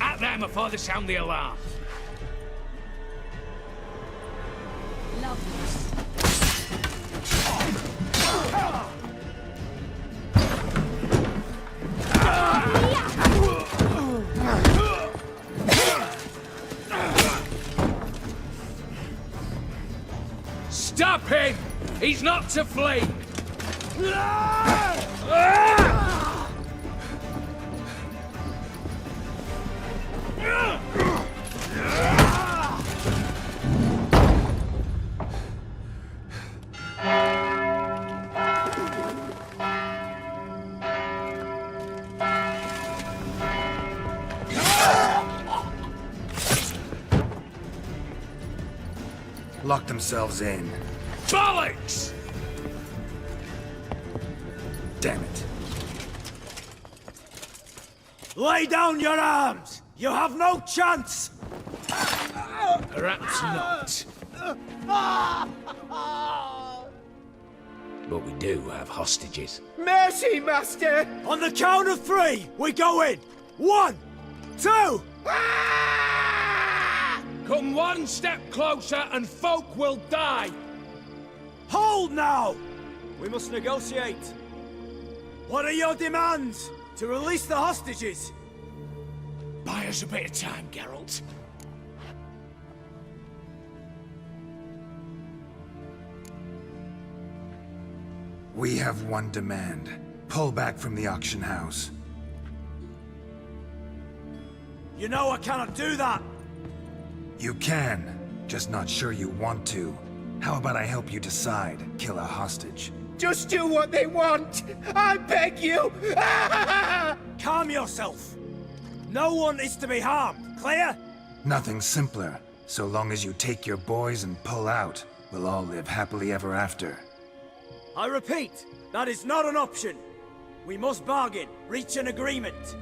At them before they sound the alarm. Stop him! He's not to flee! Lock themselves in. Bollocks! Damn it. Lay down your arms! You have no chance! Perhaps not. But we do have hostages. Mercy, Master! On the count of 3, we go in! 1, 2... Come one step closer and folk will die! Hold now! We must negotiate. What are your demands? To release the hostages? Buy us a bit of time, Geralt. We have one demand. Pull back from the auction house. You know I cannot do that! You can, just not sure you want to. How about I help you decide? Kill a hostage. Just do what they want! I beg you! Calm yourself! No one is to be harmed, clear? Nothing simpler. So long as you take your boys and pull out, we'll all live happily ever after. I repeat, that is not an option. We must bargain, reach an agreement.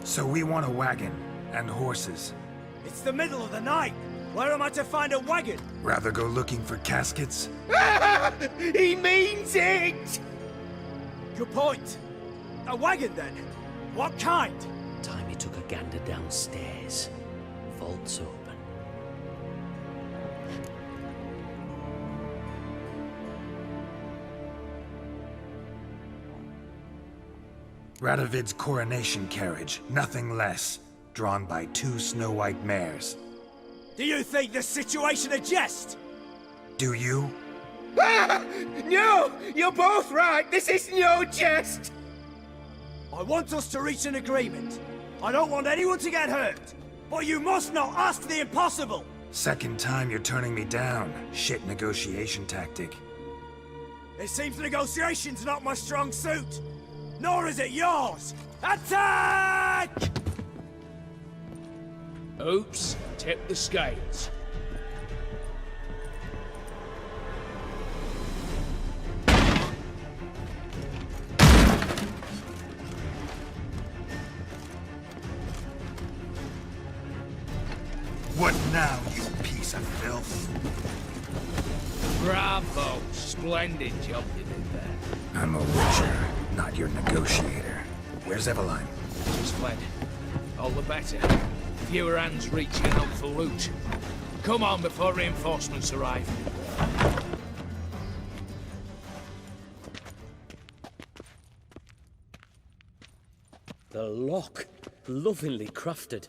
So we want a wagon, and horses. It's the middle of the night. Where am I to find a wagon? Rather go looking for caskets? He means it! Good point. A wagon, then? What kind? Time he took a gander downstairs. Vaults open. Radovid's coronation carriage, nothing less. Drawn by 2 snow-white mares. Do you think the situation a jest? Do you? No! You're both right! This is no jest! I want us to reach an agreement. I don't want anyone to get hurt. But you must not ask the impossible! Second time you're turning me down. Shit negotiation tactic. It seems negotiation's not my strong suit. Nor is it yours! Attack! Oops, tip the scales. What now, you piece of filth? Bravo, splendid job you did there. I'm a witcher, not your negotiator. Where's Eveline? Just fled. All the better. Fewer hands reaching out for loot. Come on before reinforcements arrive. The lock. Lovingly crafted.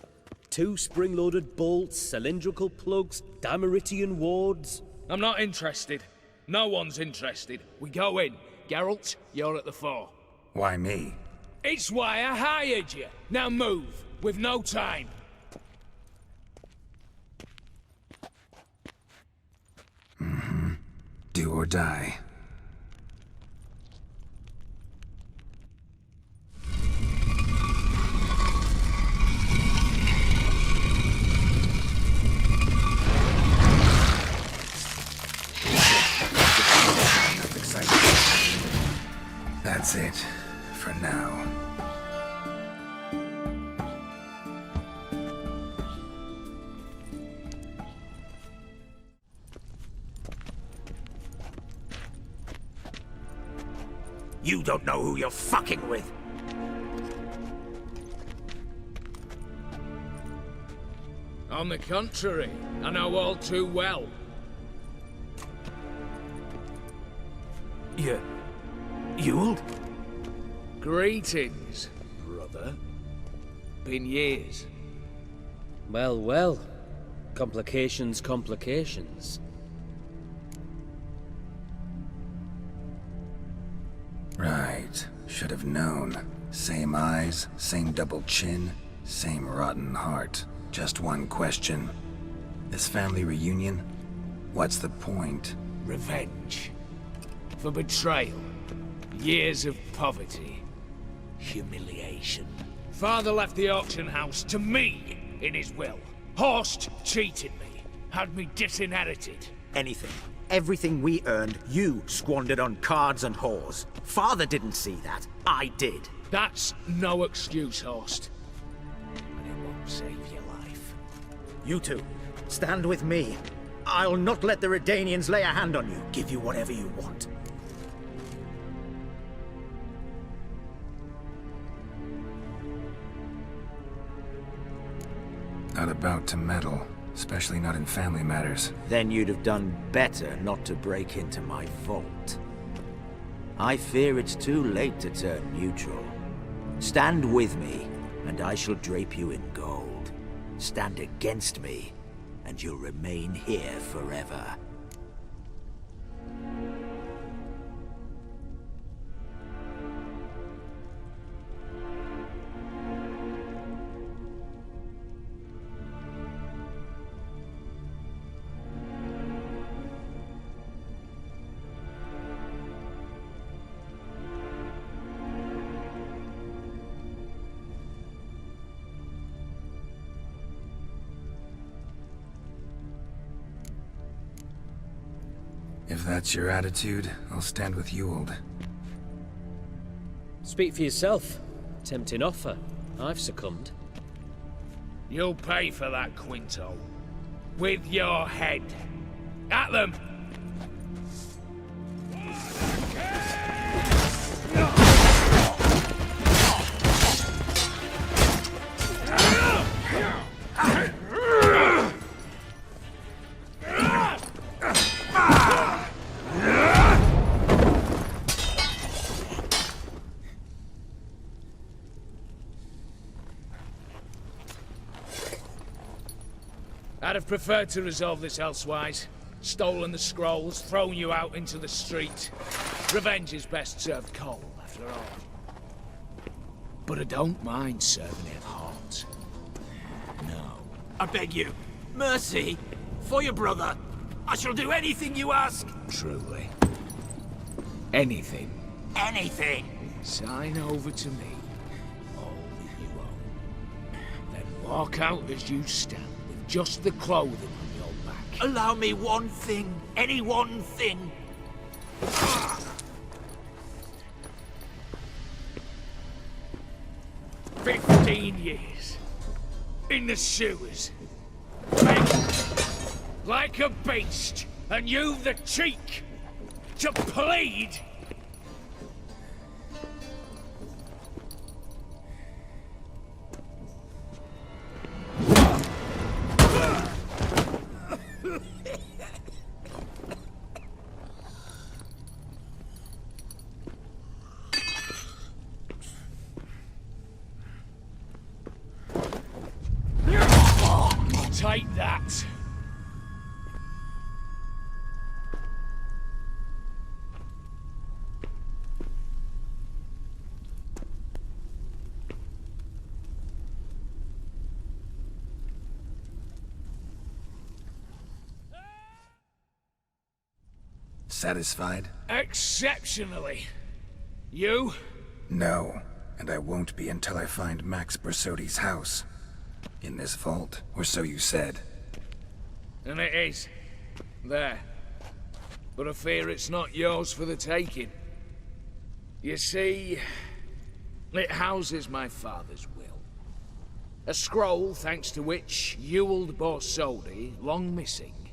2 spring-loaded bolts, cylindrical plugs, Dameritian wards. I'm not interested. No one's interested. We go in. Geralt, you're at the fore. Why me? It's why I hired you. Now move. We've no time. Do or die. That's it, for now. You don't know who you're fucking with. On the contrary, I know all too well. Yule? Greetings, brother. Been years. Well, well. Complications, complications. Right. Should have known. Same eyes, same double chin, same rotten heart. Just one question. This family reunion? What's the point? Revenge. For betrayal. Years of poverty. Humiliation. Father left the auction house to me in his will. Horst cheated me, had me disinherited. Anything. Everything we earned, you squandered on cards and whores. Father didn't see that. I did. That's no excuse, Horst. And it won't save your life. You two, stand with me. I'll not let the Redanians lay a hand on you. Give you whatever you want. Not about to meddle, especially not in family matters. Then you'd have done better not to break into my vault. I fear it's too late to turn neutral. Stand with me, and I shall drape you in gold. Stand against me, and you'll remain here forever. If that's your attitude, I'll stand with Ewald. Speak for yourself. Tempting offer. I've succumbed. You'll pay for that, Quinto. With your head. At them! I'd have preferred to resolve this elsewise. Stolen the scrolls, thrown you out into the street. Revenge is best served cold, after all. But I don't mind serving it hot. No. I beg you, mercy, for your brother. I shall do anything you ask. Truly. Anything. Anything. Sign over to me. All that you own. Then walk out as you stand. Just the clothing on your back. Allow me one thing. Any one thing. 15 years. In the sewers. Begging. Like a beast. And you've the cheek to plead. Take that. Satisfied? Exceptionally. You? No, and I won't be until I find Max Bersodi's house. In this vault, or so you said. And it is. There. But I fear it's not yours for the taking. You see, it houses my father's will. A scroll thanks to which Ewald Borsodi, long missing,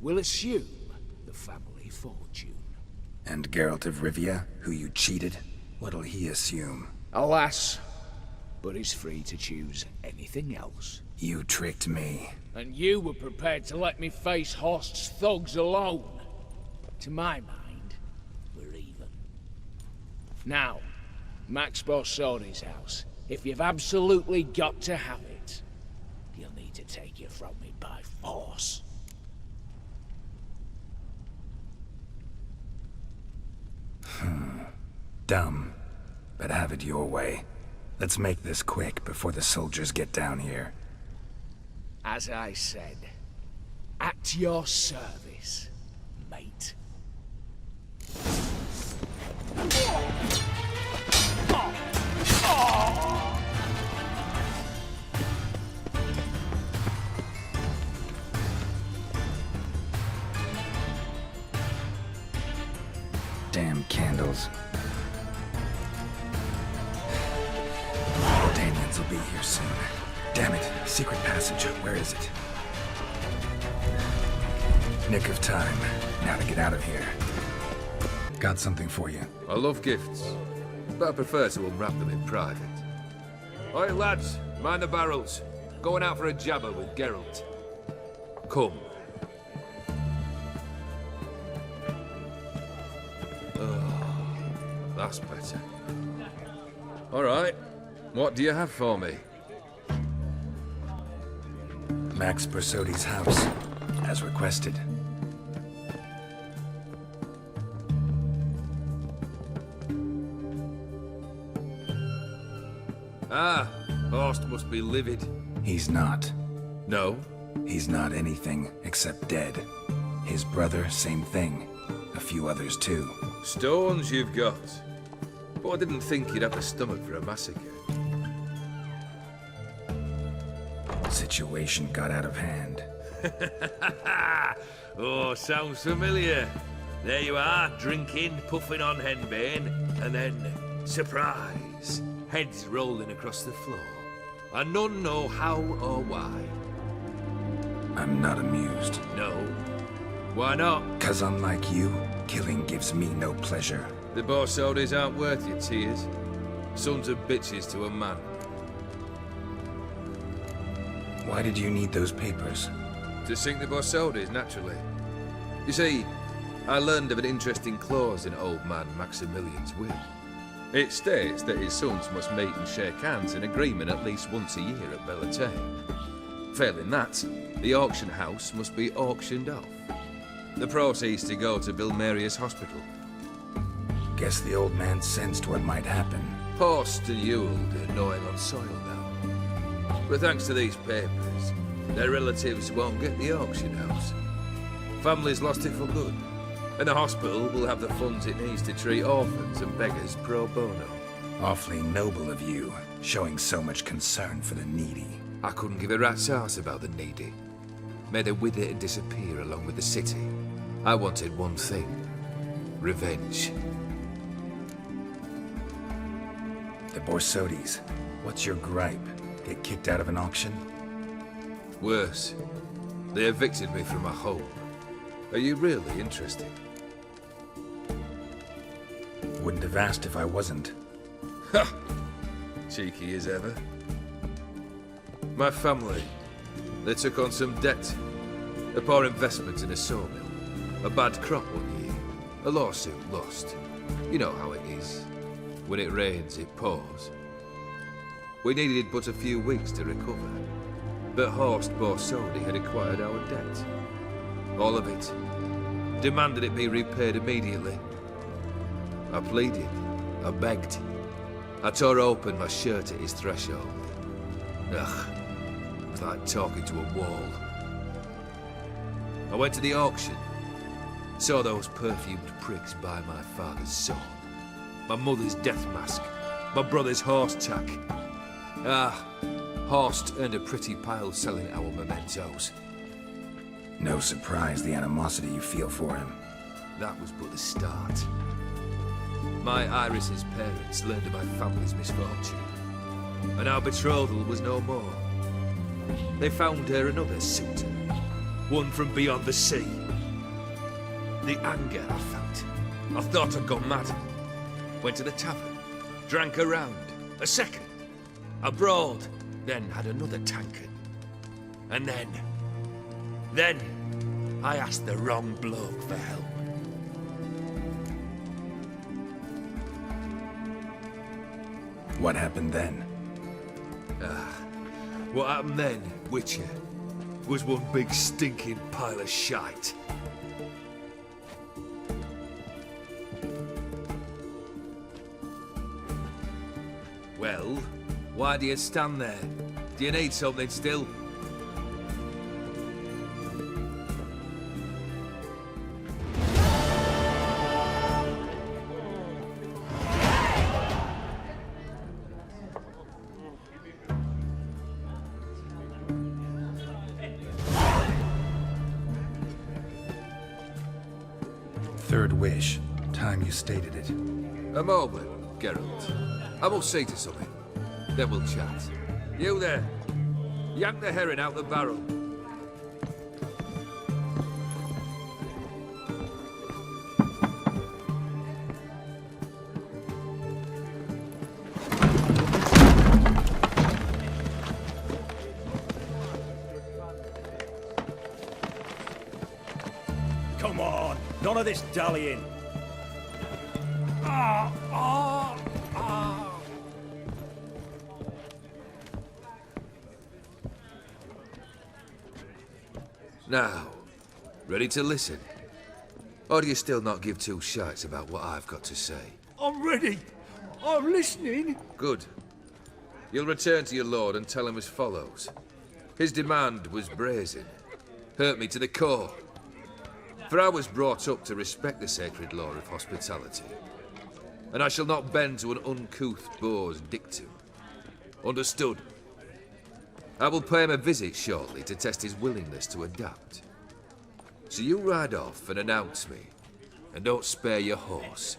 will assume the family fortune. And Geralt of Rivia, who you cheated, what'll he assume? Alas, but he's free to choose anything else. You tricked me. And you were prepared to let me face Horst's thugs alone. To my mind, we're even. Now, Max Borsodi's house. If you've absolutely got to have it, you'll need to take it from me by force. Dumb, but have it your way. Let's make this quick before the soldiers get down here. As I said, at your service, mate. here soon. Damn it, secret passage. Where is it? Nick of time. Now to get out of here. Got something for you. I love gifts, but I prefer to unwrap them in private. Oi, lads, mind the barrels. Going out for a jabber with Geralt. Come. Oh, that's better. All right, what do you have for me? Max Bersodi's house, as requested. Ah, Horst must be livid. He's not. No? He's not anything except dead. His brother, same thing. A few others too. Stones you've got. But I didn't think you'd have the stomach for a massacre. Situation got out of hand. Oh, sounds familiar. There you are, drinking, puffing on henbane, and then, surprise, heads rolling across the floor. And none know how or why. I'm not amused. No? Why not? 'Cause unlike you, killing gives me no pleasure. The Borsodis aren't worth your tears. Sons of bitches to a man. Why did you need those papers? To sink the Borsodis, naturally. You see, I learned of an interesting clause in old man Maximilian's will. It states that his sons must meet and shake hands in agreement at least once a year at Bellatane. Failing that, the auction house must be auctioned off. The proceeds to go to Vilmeria's hospital. Guess the old man sensed what might happen. Horst and Ewald are gnawing on soil now. But thanks to these papers, their relatives won't get the auction house. Family's lost it for good, and the hospital will have the funds it needs to treat orphans and beggars pro bono. Awfully noble of you, showing so much concern for the needy. I couldn't give a rat's ass about the needy. May they wither and disappear along with the city. I wanted one thing. Revenge. The Borsodis. What's your gripe? Get kicked out of an auction? Worse. They evicted me from my home. Are you really interested? Wouldn't have asked if I wasn't. Ha! Cheeky as ever. My family, they took on some debt. A poor investment in a sawmill. A bad crop one year. A lawsuit lost. You know how it is. When it rains, it pours. We needed but a few weeks to recover. But Horst Borsodi had acquired our debt. All of it. Demanded it be repaid immediately. I pleaded. I begged. I tore open my shirt at his threshold. Ugh. It was like talking to a wall. I went to the auction. Saw those perfumed pricks buy my father's sword. My mother's death mask. My brother's horse tack. Ah, Horst earned a pretty pile selling our mementos. No surprise the animosity you feel for him. That was but the start. My Iris's parents learned of my family's misfortune, and our betrothal was no more. They found her another suitor, one from beyond the sea. The anger I felt, I thought I'd gone mad. Went to the tavern, drank a round, a second, abroad, then had another tankard. And then, I asked the wrong bloke for help. What happened then? What happened then, Witcher, was one big stinking pile of shite. Well, why do you stand there? Do you need something still? Third wish. Time you stated it. A moment, Geralt. I must see to something. Then we'll chat. You there. Yank the herring out the barrel. Come on, none of this dallying. Now, ready to listen? Or do you still not give two shites about what I've got to say? I'm ready. I'm listening. Good. You'll return to your lord and tell him as follows. His demand was brazen. Hurt me to the core. For I was brought up to respect the sacred law of hospitality. And I shall not bend to an uncouth boor's dictum. Understood? I will pay him a visit shortly to test his willingness to adapt. So you ride off and announce me. And don't spare your horse.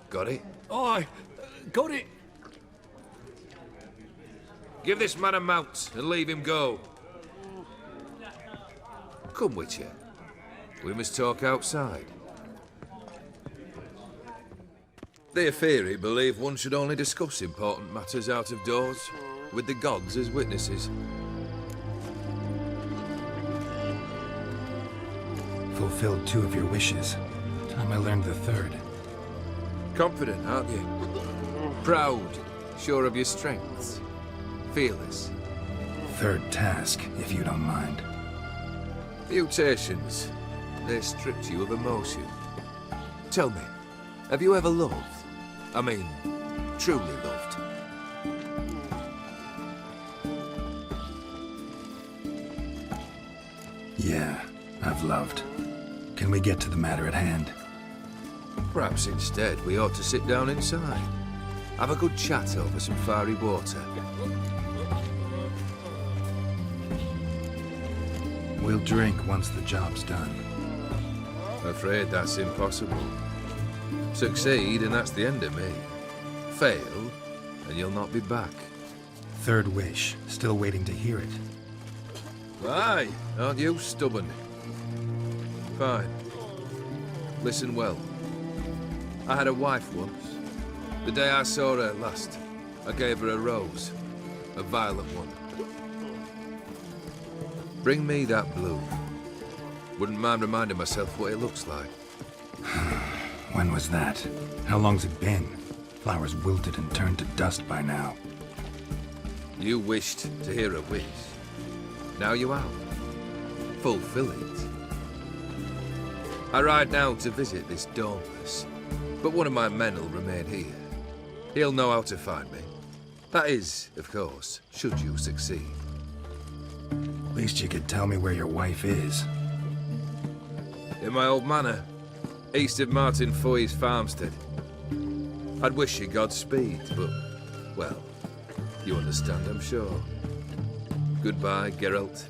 Got it? Aye, got it. Give this man a mount and leave him go. Come, Witcher. We must talk outside. The Aetheri believe one should only discuss important matters out of doors, with the gods as witnesses. Fulfilled 2 of your wishes. Time I learned the 3rd. Confident, aren't you? Proud, sure of your strengths. Fearless. 3rd task, if you don't mind. Mutations. They stripped you of emotion. Tell me, have you ever loved? I mean, truly loved? Yeah, I've loved. Can we get to the matter at hand? Perhaps instead we ought to sit down inside. Have a good chat over some fiery water. We'll drink once the job's done. Afraid that's impossible. Succeed and that's the end of me. Fail and you'll not be back. 3rd wish. Still waiting to hear it. Aye, aren't you stubborn? Fine. Listen well. I had a wife once. The day I saw her last, I gave her a rose. A violet one. Bring me that bloom. Wouldn't mind reminding myself what it looks like. When was that? How long's it been? Flowers wilted and turned to dust by now. You wished to hear a wish. Now you have. Fulfill it. I ride now to visit this Dauntless, but one of my men will remain here. He'll know how to find me. That is, of course, should you succeed. At least you could tell me where your wife is. In my old manor, east of Martin Foy's farmstead. I'd wish you Godspeed, but, well, you understand, I'm sure. Goodbye, Geralt.